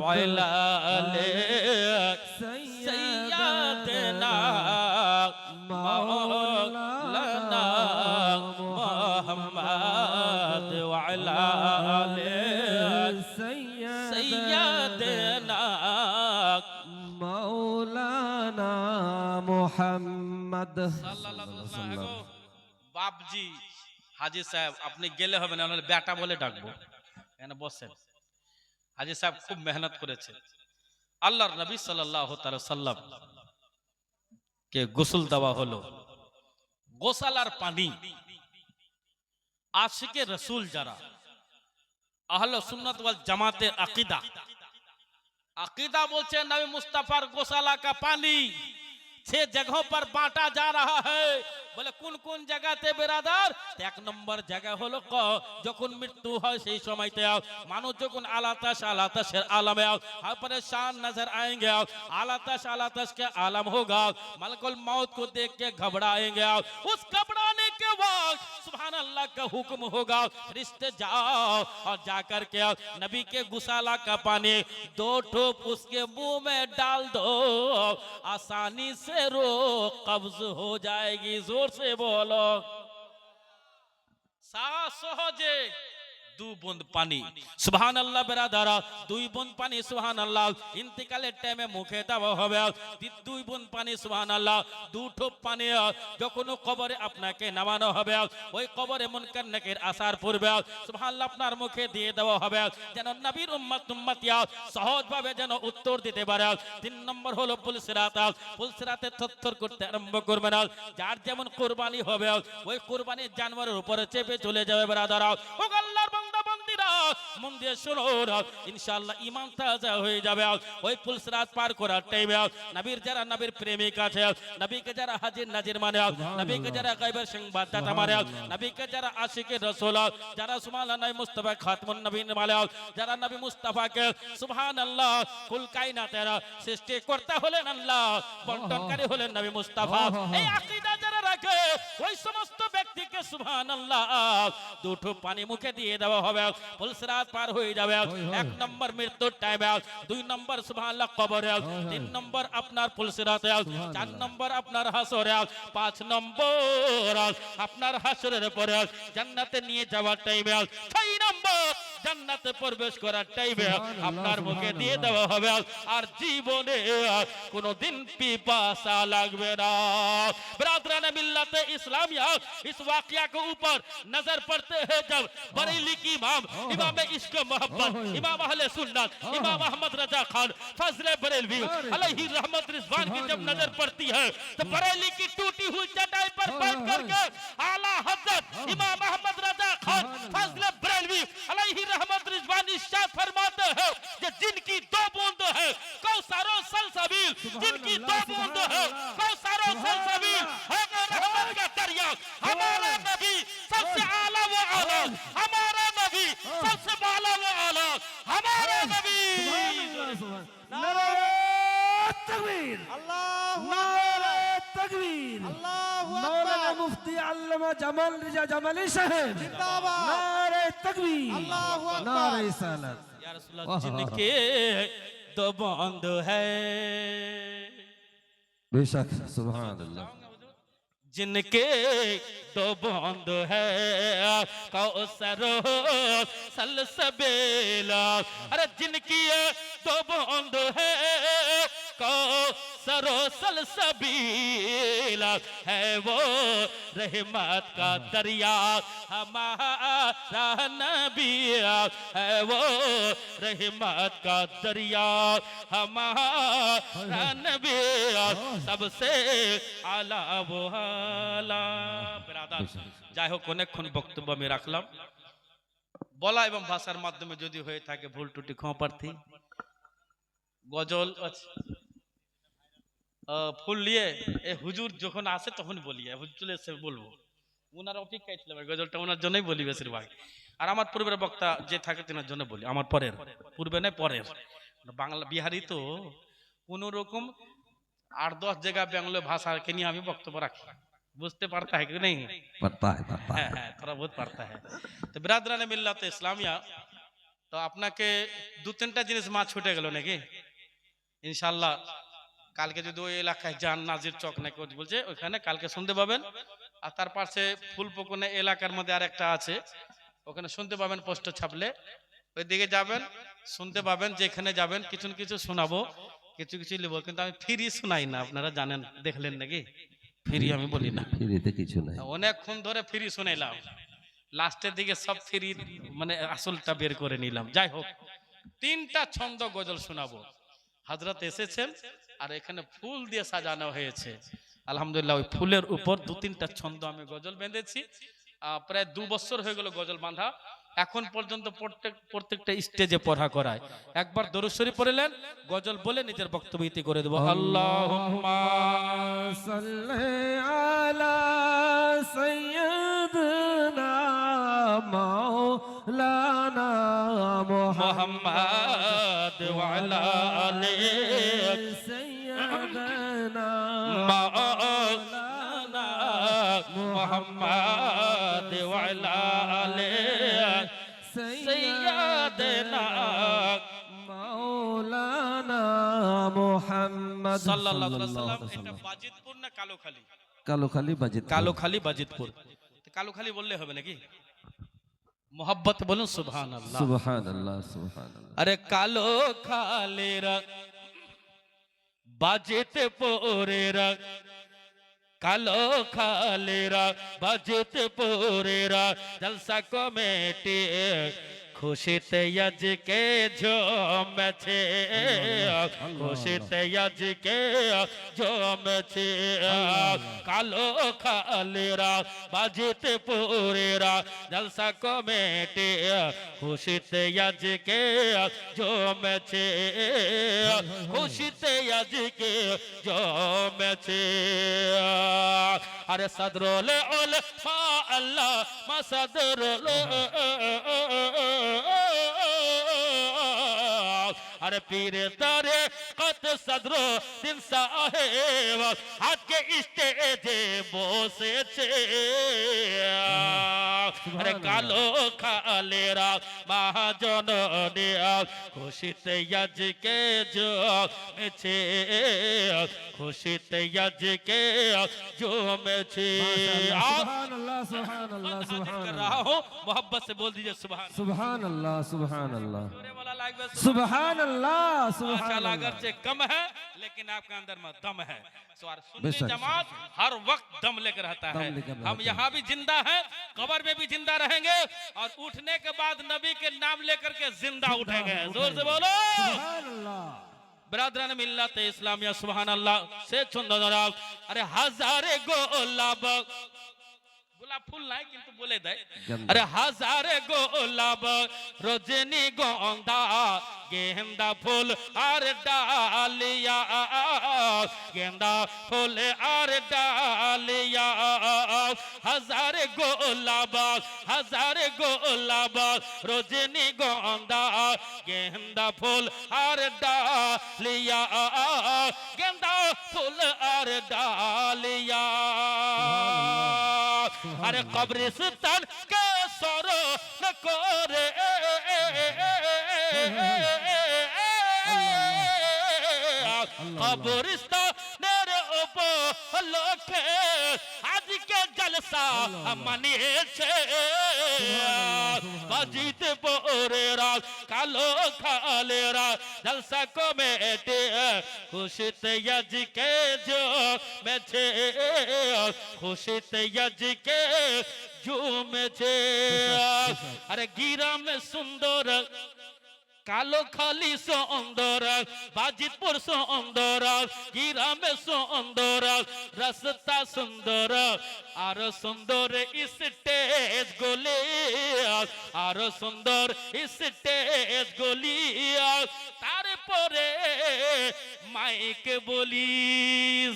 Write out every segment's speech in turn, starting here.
وعلى آل سيدنا مولانا محمد وعلى آل سيدنا مولانا محمد বাপজি হাজী সাহেব আপনি গেলে হবে না, বেটা বলে ডাকবো। এখানে বসেন। হাজী সাহেব খুব মেহনত করেছে। আল্লাহর নবী সাল্লাল্লাহু তাআলা সাল্লাম কে গোসল দেওয়া হলো। গোসলার পানি আশিকে রসুল যারা আহলে সুন্নাত ওয়াল জামাতের আকীদা, अकीदा बोलते नबी मुस्तफा गोशाला का पानी 6 जगहों पर बांटा जा रहा है। बोले कौन कौन जगह थे बिरादर? एक नंबर जगह হলো যখন মৃত্যু হয় সেই সময়তে মানুষ যখন আলাতাশের आलम है परेशान नजर आएंगे, आलाताश के आलम होगा, मलकुल मौत को देख के घबराएंगे। उस घबराने के बाद सुभान अल्लाह का हुक्म होगा, फरिश्ते जाओ और जाकर के नबी के गुसाला का पानी 2 ठोप उसके मुंह में डाल दो, आसानी से रो कब्ज हो जाएगी। जोर से बोलो। सहजे 2 बूंद पानी सुभान अल्लाह बेरादारा 2 बूंद पानी सुभान अल्लाह इंतकालेर टाइमे मुखे देওয়া হবে 2 बूंद पानी सुभान अल्लाह 2 ठोप पानी যখন কবরে আপনাকে নামানো হবে ওই কবরে মুনকার নাকির আসার পূর্বে সুবহান আল্লাহ আপনার মুখে দিয়ে দেওয়া হবে যেন নবীর উম্মতিয়া সহজভাবে যেন উত্তর দিতে পারে। 3 নম্বর হলো পুলসিরাতে থরথর করতে আরম্ভ করবে না, যার যেমন কুরবানি হবে ওই কুরবানির জানোয়ারের উপরে চেপে চলে যাবে বেরাদারা। ও আল্লাহর মন দিয়ে শোনো ইনশাআল্লাহ ঈমান তাজা হয়ে যাবে। ওই পুলসিরাত পার করার টাইমে নবীর যারা নবীর প্রেমিক আছে, নবীকে যারা হাজির নাজির মানে, নবীকে যারা গায়বের সংবাদদাতা মানে, নবীকে যারা আশিকে রাসূল, যারা সুবহানাল্লাহ নবী মুস্তাফা খাতমুন নবীন মানে, যারা নবী মুস্তাফাকে সুবহানাল্লাহ কুল কায়নাতের সৃষ্টি করতে হলেন আল্লাহ, বন্টনকারী হলেন নবী মুস্তাফা। এই আকীদা যারা রাখে ওই সমস্ত ব্যক্তিকে সুবহানাল্লাহ 2 ঠোপ পানি মুখে দিয়ে দেওয়া হবে, পুলসিরাত পার হয়ে যাবে। 1 নম্বর মৃত্যুর টাইমে, 2 নম্বর সুবহানাল্লাহ কবরে, 3 নম্বর আপনার পুলসিরাতে, 4 নম্বর আপনার হাসরে, 5 নম্বর আপনার হাসরের পরে জান্নাতে নিয়ে যাওয়ার টাইমে, 6 নম্বর জান্নাতে প্রবেশ করার টাইমে আপনার মুখে দিয়ে দেওয়া হবে আর জীবনে কোনোদিন পিপাসা লাগবে না। ब्रादरान मिल्लत इस्लामिया इस वाकया के ऊपर नजर पड़ते हैं जब बरेली की इमाम इश्क मोहब्बत इमाम अहले सुन्नत इमाम अहमद रजा खान फजले बरेलवी अलैहि रहमत रिजवान की जब नजर पड़ती है तो बरेली की टूटी हुई चटाई पर बैठ करके आला हजरत इमाम अहमद रजा खान फजले बरेलवी अलैहि रहमत रिजवान इरशाद फरमाते हैं कि जिनकी 2 बूंद है कौसर और सलसबील, जिनकी 2 बूंद है कौसर और सलसबील है रहमत का दरिया। हमारा नबी सबसे आला व आला, हमारा नबी सबसे बाला व आला, हमारा नबी। नारे तकबीर, नारे तकबीर, मौलाना मुफ्ती अल्लामा जमाल रिजा जमाली साहब जिंदाबाद, नारे तकबीर, नारे रिसालत। या रसूल अल्लाह जिनके 2 बूंद है बेशक सुभान अल्लाह, जिनके 2 बूंद है कौसर सलसबील, अरे जिनकी 2 बूंद है कौसर सलसबील है वो रहमत का दरिया, हमारा नबी है वो रहमत का दरिया, हमारा नबी सबसे आला वो आला। बिरादर যাই হোক অনেকক্ষণ বক্তব্য আমি রাখলাম, বলা এবং ভাষার মাধ্যমে যদি হয়ে থাকে ভুল ত্রুটি ক্ষমা প্রার্থী। গজল ফুল নিয়ে এ হুজুর যখন আসে তখন বলি, হুজুর চলে এসে বলবো, ওনার অপেক্ষায় ছিলাম, গজলটা ওনার জন্যই বলি বেশিরভাগ। আর আমার পূর্বের বক্তা যে থাকে তেনার জন্য বলি, আমার পরের, পূর্বে নয় পরের। বাংলা বিহারি তো কোন রকম 8-10 জায়গা বাংলা ভাষাকে নিয়ে আমি বক্তব্য রাখি, বুঝতে পারতা है कि नहीं? पता है है थोड़ा बहुत पड़ता है। तो बिरादरान मिल्लत इस्लामिया তো আপনাকে দু তিনটা জিনিস মা ছুটে গেল নাকি ইনশাআল্লাহ কালকে যদি ওই এলাকায় যান নাজির চক নাকি বলছে ওখানে কালকে শুনতে পাবেন। আর তার পাশে ফুলপুকুনে এলাকার মধ্যে আর একটা আছে ওখানে শুনতে পাবেন পোস্টার ছাপলে ওই দিকে যাবেন শুনতে পাবেন যেখানে যাবেন কিছু না কিছু শোনাবো কিছু কিছু লিখব কিন্তু আমি ফ্রি শোনাই না আপনারা জানেন দেখলেন নাকি ফ্রি আমি বলি না ফ্রিতে কিছু নাই। অনেকক্ষণ ধরে ফ্রি শুনাইলাম লাস্টের দিকে সব ফ্রি মানে আসলটা বের করে নিলাম। যাই হোক তিনটা ছন্দ গজল শোনাবো হযরত এসেছেন আর এখানে ফুল দিয়ে সাজানো হয়েছে আলহামদুলিল্লাহ ওই ফুলের উপর দু তিনটা ছন্দ আমি গজল বেঁধেছি প্রায় 2 বছর হয়ে গেল গজল বাঁধা এখন পর্যন্ত প্রত্যেকটা স্টেজে পড়া করায় একবার দরুদ শরীফ পড়লেন গজল বলে নিজের বক্তব্য ইতি করে দেব আল্লাহুম্মা সাল্লি আলা সাইয়্যিদিনা মাওলানা মুহাম্মদ ওয়া আলা আলি সাইয়্যিদিনা মাওলানা মুহাম্মদ ওয়া আলা আলি সাইয়্যিদিনা মাওলানা মুহাম্মদ সাল্লাল্লাহু আলাইহি ওয়াসাল্লাম। এটা বাজিতপুর না কালোখালী? কালোখালী বাজিত। কালোখালী বাজিতপুর। কালোখালী বললে হবে নাকি? মোহাব্বত বলুন সুবহানাল্লাহ সুবহানাল্লাহ সুবহানাল্লাহ। আরে কালোখালীরা বাজিতপুরেরা কালোখালীরা বাজিতপুরেরা জলসা কমিটি খুশিতে আজকে জমেছে খুশিতে আজকে জমেছে কালোখালীরা বাজিতপুরেরা জলসা কমিটি খুশিতে আজকে জমেছে খুশিতে আজকে জমেছে আরে সদরুল উলমা আল্লাহ মাসদরুল अरे पीर तारे कत सदरो दिन साहेब आके स्टेजे बोसे छे अरे कालो खालेरा महाजन दिया खुशिते यज के जो में छे खुशिते यज के जो में छे सुभानअल्लाह सुभानअल्लाह सुभानअल्लाह हूँ मोहब्बत से बोल दीजिए सुभान सुभानअल्लाह सुभानअल्लाह सुभान सुभानअल्लाह माशाअल्लाह सुभानअल्लाह। अगरचे कम है लेकिन आपके अंदर में दम है। और सुन्नी बेशक। जमात हर वक्त दम लेकर रहता दम है। लेकर रहता हम है। यहाँ भी जिंदा हैं कब्र में भी जिंदा रहेंगे और उठने के बाद नबी के नाम लेकर के जिंदा उठेंगे। जोर से बोलो सुभानअल्लाह। ब्रदरन मिल्लत इस्लामिया सुभान अल्लाह से चुंदरा अरे हजारे गोलाब গোলাপ ফুল নাই কিন্তু বলে দেয় আরে হাজারে গোলাপ রজনী গন্ধা গেন্দা ফুল আর ডালিয়া গেন্দা ফুল আর ডালিয়া হাজারে গোলাপ রজনী গন্ধা গেন্দা ফুল আর ডালিয়া গেন্দা ফুল আর ডালিয়া अरे कब्रिस्तान के सरो न करे कब्रिस्तान ऊपर लोके आज के जलसा मनिए छे बाजित पोरेरा कालो खालेरा जलसा को मेटे खुशित यज के जो में छे खुशित यज के जो में छे अरे गिरा में सुंदर कालो खाली सुंदर बाजितपुर सुंदर गिरा में सुंदर रास्ता सुंदर और सुंदर स्टेज गोली और सुंदर स्टेज गोली तारे परे माइक बोली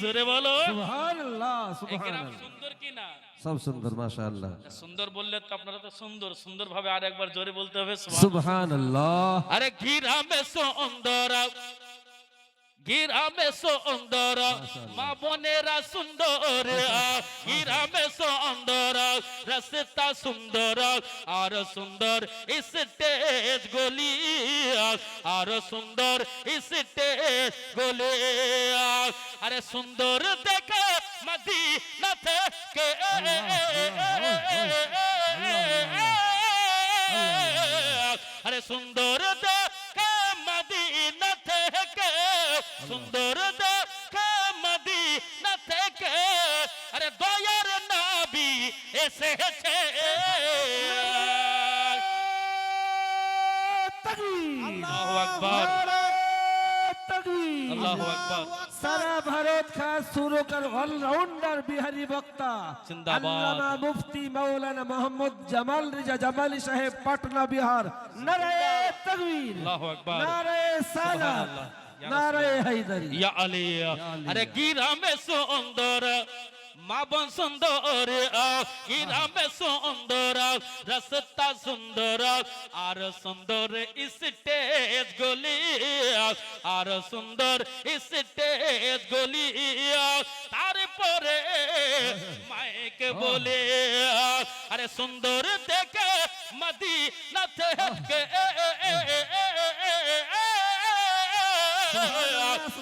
जोरे बोलो सुभानअल्लाह ग्राम सुभानअल्लाह। सुंदर की ना सब सुंदर माशाअल्लाह। सुंदर बोलले तो আপনারা তো সুন্দর সুন্দর ভাবে আর একবার জোরে বলতে হবে सुभानअल्लाह। अरे घीरा में सुंदर গ্রামে সুন্দর মা বোনেরা সুন্দর গ্রামে সুন্দর রাস্তা সুন্দর আর সুন্দর স্টেজ গলি আর সুন্দর স্টেজ গলি আরে সুন্দর দেখে মদিনা থেকে আরে সুন্দর দেখে মদিনা থেকে সুন্দর দেখে মদিনা থেকে আরে দয়ার নবী এসেছে আল্লাহু আকবার আল্লাহু আকবার সারা ভারত খাস সুরকার অলরাউন্ডার বিহারি বক্তা জিন্দাবাদ। আল্লামা মুফতি মাওলানা মোহাম্মদ জামাল রিজা জামালি সাহেব পাটনা বিহার নারায়ে তাকবীর আল্লাহু আকবার নারায়ে সালাত সুবহানাল্লাহ। নারায়ে হায়দারি ইয়া আলী আরে গ্রামে সুন্দর মা বোন সুন্দর গ্রামে সুন্দর রাস্তা সুন্দর আর সুন্দর স্টেজ গলি আর সুন্দর স্টেজ গলি তারপরে মাইক বলে আরে সুন্দর দেখে মদিনা থেকে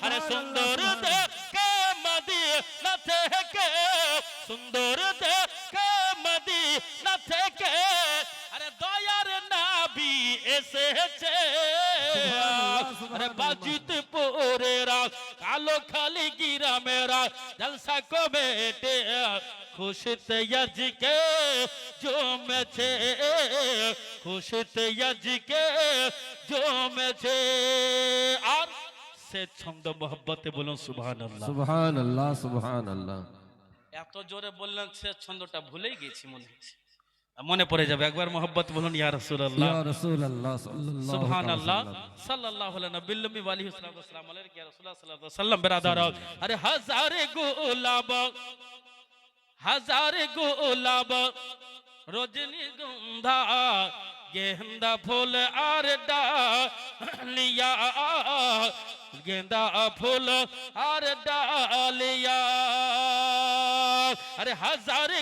আরে সুন্দর দেখে মদিনা থেকে সুন্দর দেখে মদিনা থেকে আরে দয়ার নবী এসেছে আরে বাজিত পুরেরা কালো খালি গ্রামেরা জলসা কমিটি খুশিতে আজকে জমেছে খুশিতে আজকে জমেছে আর সে ছন্দ মোহব্বতে বলুন সুবহানাল্লাহ সুবহানাল্লাহ সুবহানাল্লাহ এত জোরে বললেন সে ছন্দটা ভুলেই গেছি মনে হচ্ছে মনে পড়ে যাবে একবার মোহব্বত বলুন ইয়া রাসূলুল্লাহ ইয়া রাসূলুল্লাহ সাল্লাল্লাহু সুবহানাল্লাহ সাল্লাল্লাহু আলাইহি নবিল্লুমি ওয়ালিহি ওয়াসাল্লাম আলাইহি ইয়া রাসূলুল্লাহ সাল্লাল্লাহু আলাইহি ওয়াসাল্লাম বেরাদার আরে হাজারে গোলাপ রজনীগন্ধা গেন্দা ফুল আর ডালিয়া গেন্দা ফুল আর ডালিয়া আরে হাজারে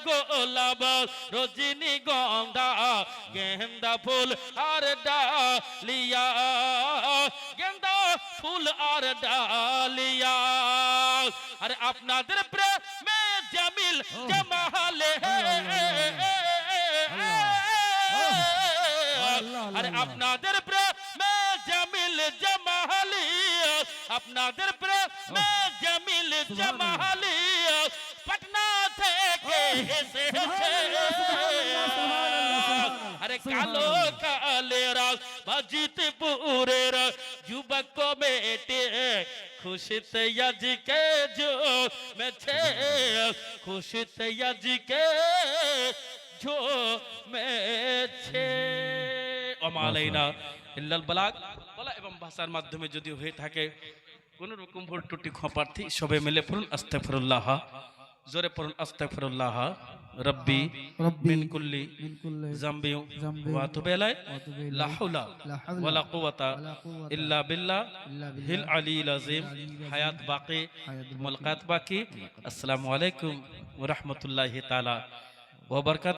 গোলাপ রজনীগন্ধা গেন্দা ফুল আর ডালিয়া গেন্দা ফুল আর ডালিয়া আরে আপনাদের প্রেমে জামিল জামালে আরে আপনাদের প্রেমে জামিল জামালি আপনাদের প্রেমে জামিল জামালি পাটনা থেকে এসেছে আরে কালো কালেরা বাজিত পুরের যুবক কমিটি খুশিতে আজকে জমেছে খুশিতে আজকে জমেছে ওমালাইনা ইল্লাল বালাগ বলা এবং ভাষার মাধ্যমে যদি হয়ে থাকে কোন রকম ভুল ত্রুটি ক্ষমাপ্রার্থী সবে মিলে পড়ুন আস্তাগফিরুল্লাহ জোরে পড়ুন আস্তাগফিরুল্লাহ রব্বি মিন কুল্লি জামবি ওয়া আতুবু ইলাইহি লা হাওলা ওয়ালা কুওয়াতা ইল্লা বিল্লাহ হিল আলিল আযীম হায়াত বাকি মুলকাত বাকি আসসালামু আলাইকুম ওয়া রাহমাতুল্লাহি তাআলা ওয়া বারাকাতুহু।